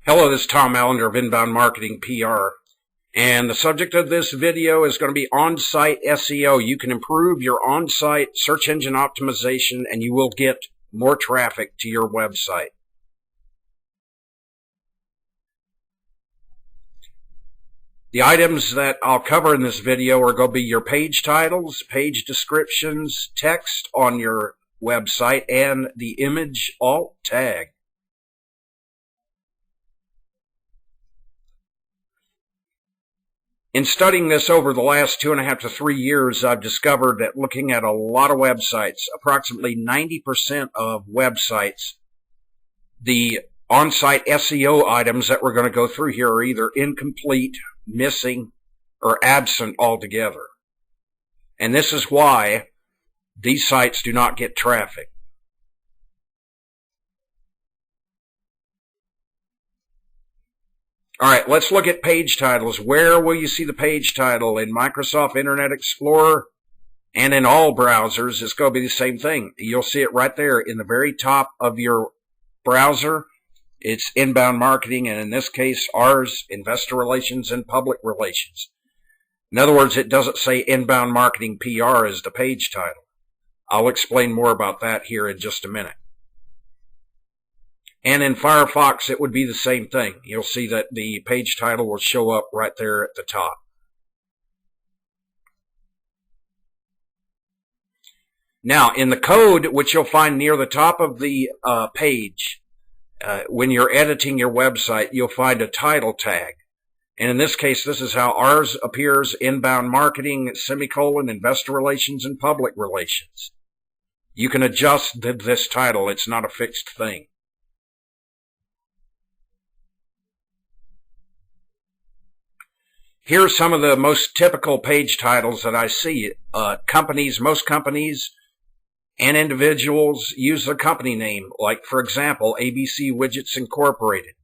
Hello, this is Tom Allender of Inbound Marketing PR, and the subject of this video is going to be on-site SEO. You can improve your on-site search engine optimization and you will get more traffic to your website. The items that I'll cover in this video are going to be your page titles, page descriptions, text on your website, and the image alt tag. In studying this over the last 2.5 to 3 years, I've discovered that looking at a lot of websites, approximately 90% of websites, the on-site SEO items that we're going to go through here are either incomplete, missing, or absent altogether. And this is why these sites do not get traffic. All right, let's look at page titles. Where will you see the page title? In Microsoft Internet Explorer and in all browsers, it's going to be the same thing. You'll see it right there in the very top of your browser. It's Inbound Marketing, and in this case, ours, Investor Relations and Public Relations. In other words, it doesn't say Inbound Marketing PR as the page title. I'll explain more about that here in just a minute. And in Firefox, it would be the same thing. You'll see that the page title will show up right there at the top. Now, in the code, which you'll find near the top of the page, when you're editing your website, you'll find a title tag. And in this case, this is how ours appears: Inbound Marketing, semicolon, Investor Relations, and Public Relations. You can adjust this title. It's not a fixed thing. Here are some of the most typical page titles that I see. Most companies and individuals use their company name, like, for example, ABC Widgets Incorporated.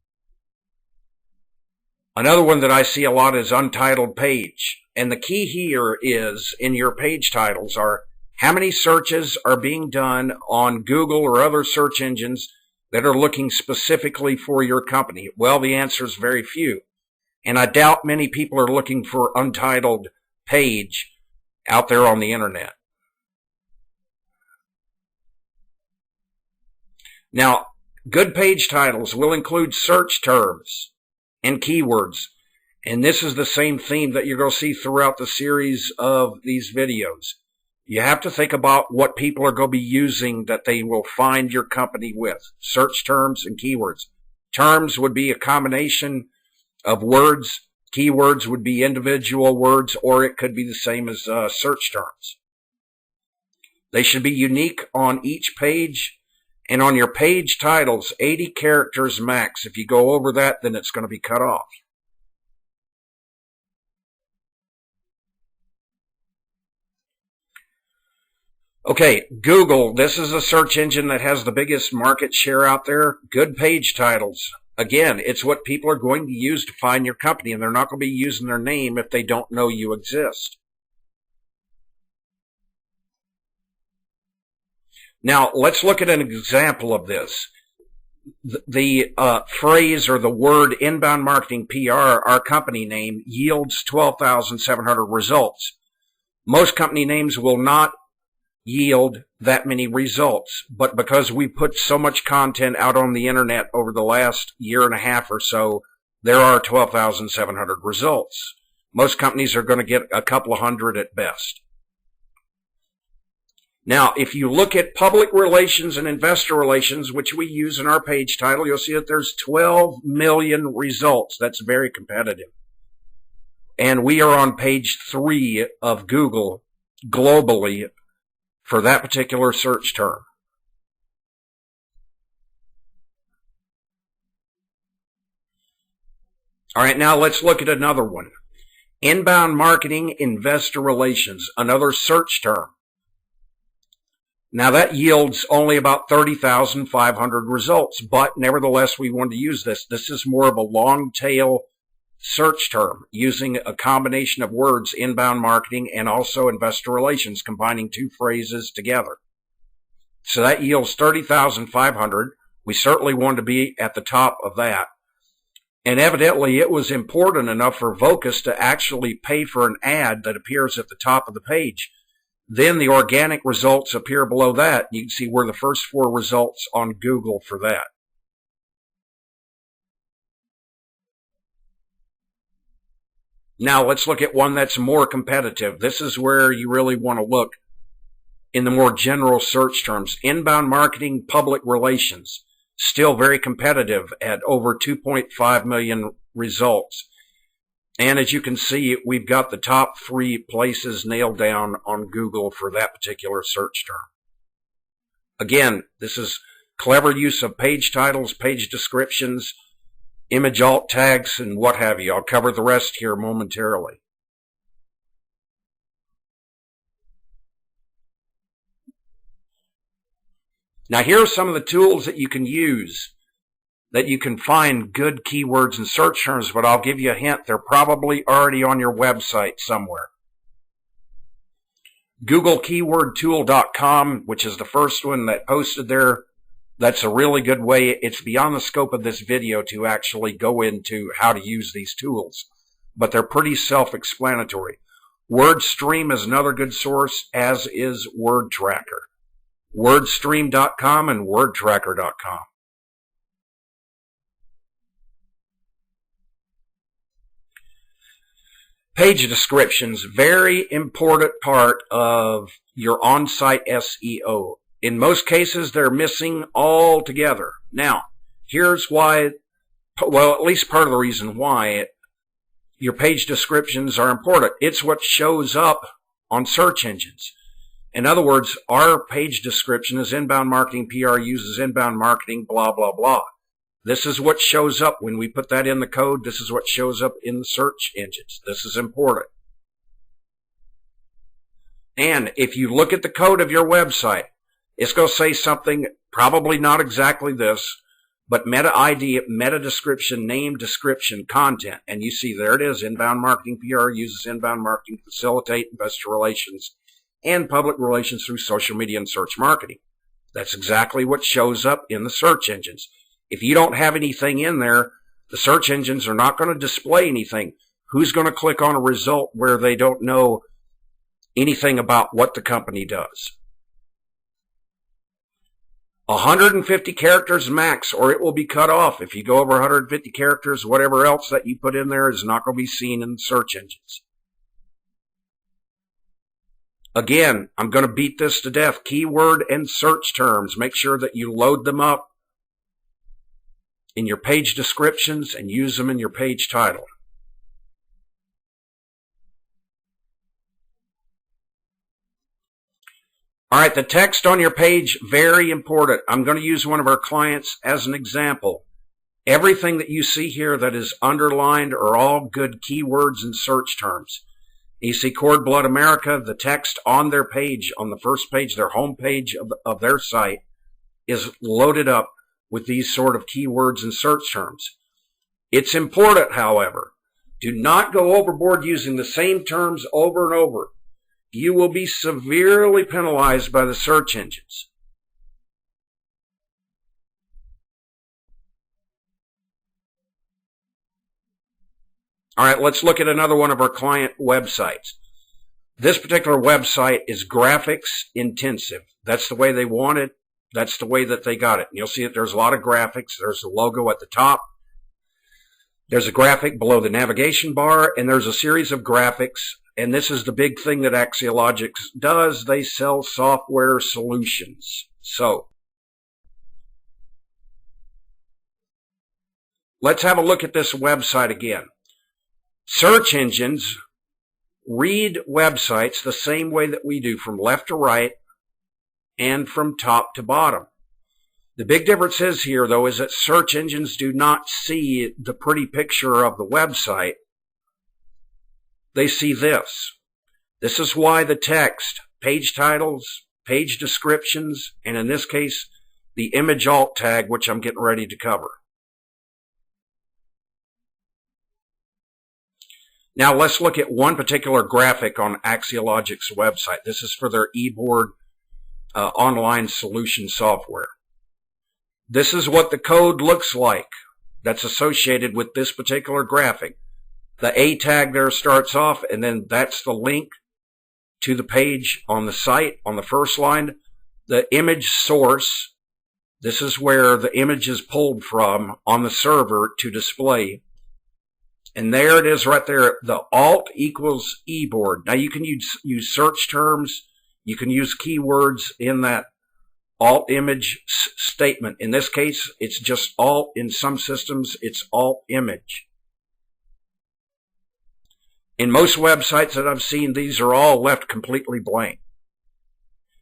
Another one that I see a lot is untitled page. And the key here is, in your page titles, are how many searches are being done on Google or other search engines that are looking specifically for your company. Well, the answer is very few. And I doubt many people are looking for untitled page out there on the internet. Now, good page titles will include search terms and keywords. And this is the same theme that you're going to see throughout the series of these videos. You have to think about what people are going to be using that they will find your company with. Search terms and keywords. Terms would be a combination of words. Keywords would be individual words, or it could be the same as search terms. They should be unique on each page, and on your page titles, 80 characters max. If you go over that, then it's going to be cut off. Okay, Google, this is a search engine that has the biggest market share out there. Good page titles. Again, it's what people are going to use to find your company, and they're not going to be using their name if they don't know you exist. Now, let's look at an example of this. The phrase or the word Inbound Marketing PR, our company name, yields 12,700 results. Most company names will not yield that many results, but because we put so much content out on the internet over the last 1.5 years or so, there are 12,700 results. Most companies are going to get a couple of hundred at best. Now, if you look at Public Relations and Investor Relations, which we use in our page title, you'll see that there's 12 million results. That's very competitive. And we are on page 3 of Google globally for that particular search term. All right, now let's look at another one. Inbound Marketing, Investor Relations, another search term. Now that yields only about 30,500 results, but nevertheless we want to use this. This is more of a long tail search term using a combination of words, Inbound Marketing and also Investor Relations, combining two phrases together. So that yields 30,500. We certainly want to be at the top of that. And evidently it was important enough for Vocus to actually pay for an ad that appears at the top of the page. Then the organic results appear below that. You can see we're the first 4 results on Google for that. Now let's look at one that's more competitive. This is where you really want to look in the more general search terms. Inbound marketing, public relations, still very competitive at over 2.5 million results. And as you can see, we've got the top 3 places nailed down on Google for that particular search term. Again, this is clever use of page titles, page descriptions, image alt tags, and what have you. I'll cover the rest here momentarily. Now here are some of the tools that you can use that you can find good keywords and search terms, but I'll give you a hint. They're probably already on your website somewhere. GoogleKeywordTool.com, which is the first one that posted there. That's a really good way. It's beyond the scope of this video to actually go into how to use these tools, but they're pretty self-explanatory. WordStream is another good source, as is WordTracker. WordStream.com and WordTracker.com. Page descriptions, very important part of your on-site SEO. In most cases, they're missing altogether. Now, here's why, well, at least part of the reason why your page descriptions are important. It's what shows up on search engines. In other words, our page description is inbound marketing, PR uses inbound marketing, blah, blah, blah. This is what shows up when we put that in the code. This is what shows up in the search engines. This is important. And if you look at the code of your website, it's going to say something, probably not exactly this, but meta ID, meta description, name, description, content. And you see there it is, inbound marketing, PR uses inbound marketing, facilitate investor relations and public relations through social media and search marketing. That's exactly what shows up in the search engines. If you don't have anything in there, the search engines are not going to display anything. Who's going to click on a result where they don't know anything about what the company does? 150 characters max, or it will be cut off. If you go over 150 characters, whatever else that you put in there is not going to be seen in the search engines. Again, I'm going to beat this to death. Keyword and search terms. Make sure that you load them up in your page descriptions and use them in your page title. All right, the text on your page, very important. I'm going to use one of our clients as an example. Everything that you see here that is underlined are all good keywords and search terms. You see Cord Blood America, the text on their page, on the first page, their home page of their site, is loaded up with these sort of keywords and search terms. It's important, however, do not go overboard using the same terms over and over. You will be severely penalized by the search engines. All right, let's look at another one of our client websites. This particular website is graphics intensive. That's the way they want it. That's the way that they got it. And you'll see that there's a lot of graphics. There's a logo at the top. There's a graphic below the navigation bar, and there's a series of graphics. And this is the big thing that Axiologics does. They sell software solutions. So let's have a look at this website again. Search engines read websites the same way that we do, from left to right and from top to bottom. The big difference is here, though, is that search engines do not see the pretty picture of the website. They see this. This is why the text, page titles, page descriptions, and in this case, the image alt tag, which I'm getting ready to cover. Now let's look at one particular graphic on Axiologics' website. This is for their eBoard online solution software. This is what the code looks like that's associated with this particular graphic. The A tag there starts off, and then that's the link to the page on the site on the first line. The image source, this is where the image is pulled from on the server to display. And there it is right there, the alt equals eBoard. Now you can use search terms, you can use keywords in that alt image statement. In this case, it's just alt. In some systems, it's alt image. In most websites that I've seen, these are all left completely blank.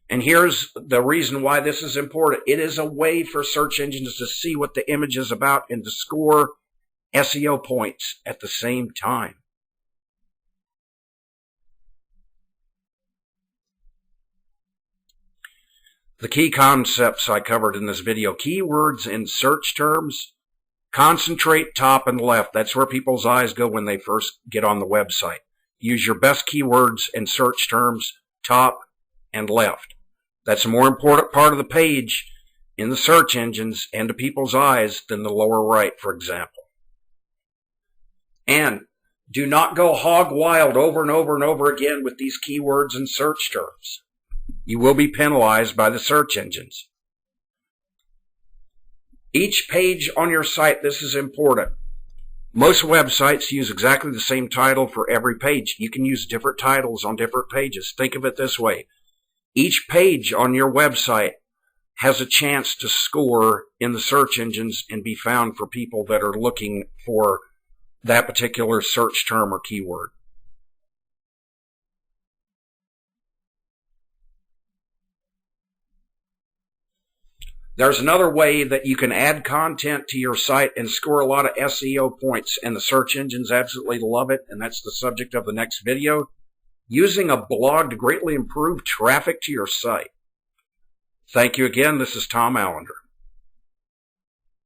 And here's the reason why this is important. It is a way for search engines to see what the image is about and to score SEO points at the same time. The key concepts I covered in this video: keywords and search terms. Concentrate top and left. That's where people's eyes go when they first get on the website. Use your best keywords and search terms, top and left. That's a more important part of the page in the search engines and to people's eyes than the lower right, for example. And do not go hog wild over and over and over again with these keywords and search terms. You will be penalized by the search engines. Each page on your site, this is important. Most websites use exactly the same title for every page. You can use different titles on different pages. Think of it this way. Each page on your website has a chance to score in the search engines and be found for people that are looking for that particular search term or keyword. There's another way that you can add content to your site and score a lot of SEO points, and the search engines absolutely love it, and that's the subject of the next video. Using a blog to greatly improve traffic to your site. Thank you again. This is Tom Allender.